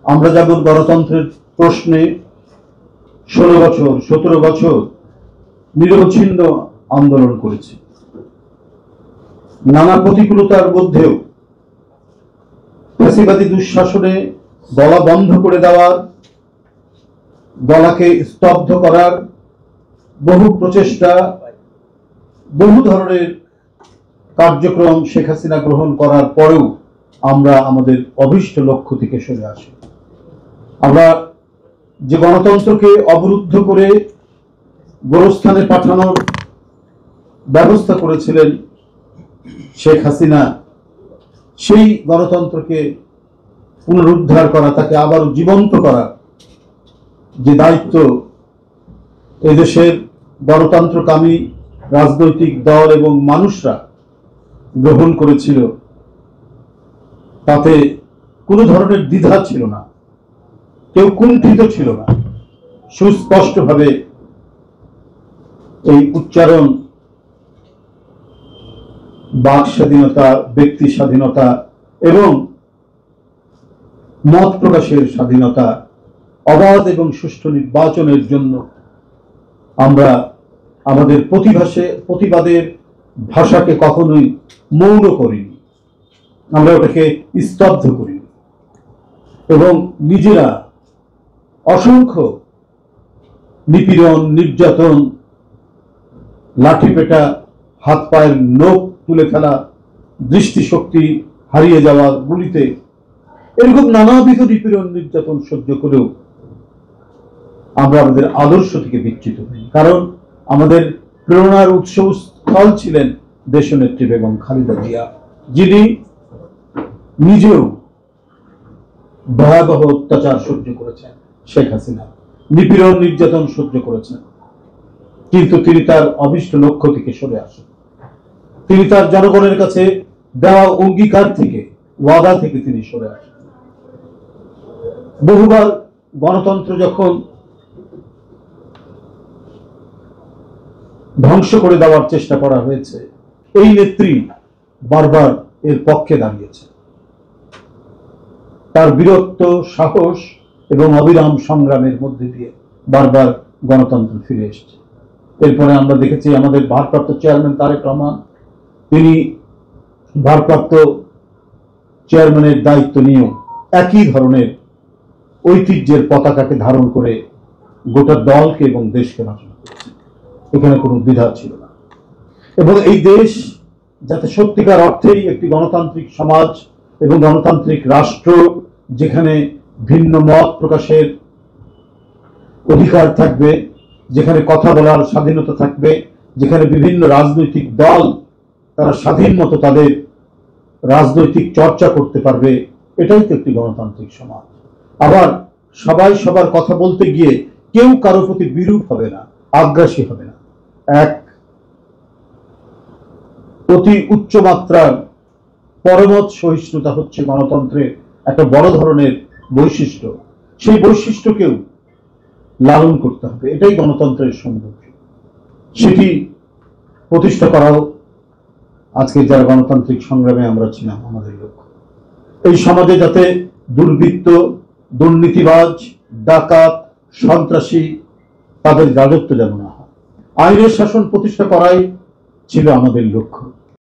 আমরা যেমন গণতন্ত্রের প্রশ্নে 16 বছর 17 বছর নিরবচ্ছিন্ন আন্দোলন করেছি, নানা প্রতিকূলতার মধ্যেও ফ্যাসিবাদী দুঃশাসনে গলা বন্ধ করে দেওয়ার, গলাকে স্তব্ধ করার বহু প্রচেষ্টা, বহু ধরনের কার্যক্রম শেখ হাসিনা গ্রহণ করার পরেও আমরা আমাদের অভীষ্ট লক্ষ্য থেকে সরে আসি। আমরা যে গণতন্ত্রকে অবরুদ্ধ করে গোরস্থানে পাঠানোর ব্যবস্থা করেছিলেন শেখ হাসিনা, সেই গণতন্ত্রকে পুনরুদ্ধার করা, তাকে আবার জীবন্ত করা যে দায়িত্ব এদেশের গণতন্ত্রকামী রাজনৈতিক দল এবং মানুষরা গ্রহণ করেছিল, তাতে কোনো ধরনের দ্বিধা ছিল না, কেউ কুণ্ঠিত ছিল না। সুস্পষ্টভাবে এই উচ্চারণ, বাক স্বাধীনতা, ব্যক্তি স্বাধীনতা এবং মত প্রকাশের স্বাধীনতা, অবাধ এবং সুষ্ঠু নির্বাচনের জন্য আমরা আমাদের প্রতিবাদের ভাষাকে কখনোই মৌন করিনি, আমরা ওটাকে স্তব্ধ করিনি এবং নিজেরা অসংখ্য নিপীড়ন, নির্যাতন, লাঠিপেটা, হাত পায়ের নখ তুলে ফেলা, দৃষ্টিশক্তি হারিয়ে যাওয়া, গুলিতে, এরকম নানাবিধ নিপীড়ন, নির্যাতন সহ্য করেও আমরা আমাদের আদর্শ থেকে বিচ্যুত হই। কারণ আমাদের প্রেরণার উৎসস্থল ছিলেন দেশনেত্রী বেগম খালেদা জিয়া, যিনি নিজেও ভয়াবহ অত্যাচার সহ্য করেছেন, শেখ হাসিনা নিপীড়ন, নির্যাতন সহ্য করেছেন, কিন্তু তিনি তার অভীষ্ট লক্ষ্য থেকে সরে আসেন। তিনি তার জনগণের কাছে দেওয়া অঙ্গীকার থেকে, ওয়াদা থেকে তিনি সরে আসেন। বহুবার গণতন্ত্র যখন ধ্বংস করে দেওয়ার চেষ্টা করা হয়েছে, এই নেত্রী বারবার এর পক্ষে দাঁড়িয়েছে। তার বীরত্ব, সাহস এবং অবিরাম সংগ্রামের মধ্যে দিয়ে বারবার গণতন্ত্র ফিরে এসেছে। এরপরে আমরা দেখেছি আমাদের ভারপ্রাপ্ত চেয়ারম্যান তারেক রহমান, তিনি ভারপ্রাপ্ত চেয়ারম্যানের দায়িত্ব নিয়েও একই ধরনের ঐতিহ্যের পতাকাকে ধারণ করে গোটা দলকে এবং দেশকে রচনা করেছে। এখানে কোনো দ্বিধা ছিল না। এবং এই দেশ যাতে সত্যিকার অর্থেই একটি গণতান্ত্রিক সমাজ এবং গণতান্ত্রিক রাষ্ট্র, যেখানে ভিন্ন মত প্রকাশের অধিকার থাকবে, যেখানে কথা বলার স্বাধীনতা থাকবে, যেখানে বিভিন্ন রাজনৈতিক দল তারা স্বাধীন মতো তাদের রাজনৈতিক চর্চা করতে পারবে, এটাই তো একটি গণতান্ত্রিক সমাজ। আবার সবাই সবার কথা বলতে গিয়ে কেউ কারো প্রতি বিরূপ হবে না, আগ্রাসী হবে না। এক অতি উচ্চ মাত্রার পরমত সহিষ্ণুতা হচ্ছে গণতন্ত্রের একটা বড় ধরনের বৈশিষ্ট্য। সেই বৈশিষ্ট্যকেও লালন করতে হবে, এটাই গণতন্ত্রের সৌন্দর্য। সেটি প্রতিষ্ঠা করাও আজকে যারা গণতান্ত্রিক সংগ্রামে আমরা ছিলাম আমাদের লক্ষ্য। এই সমাজে যাতে দুর্বৃত্ত, দুর্নীতিবাজ, ডাকাত, সন্ত্রাসী তাদের রাজত্ব যেন না হয়, আইনের শাসন প্রতিষ্ঠা করাই ছিল আমাদের লক্ষ্য।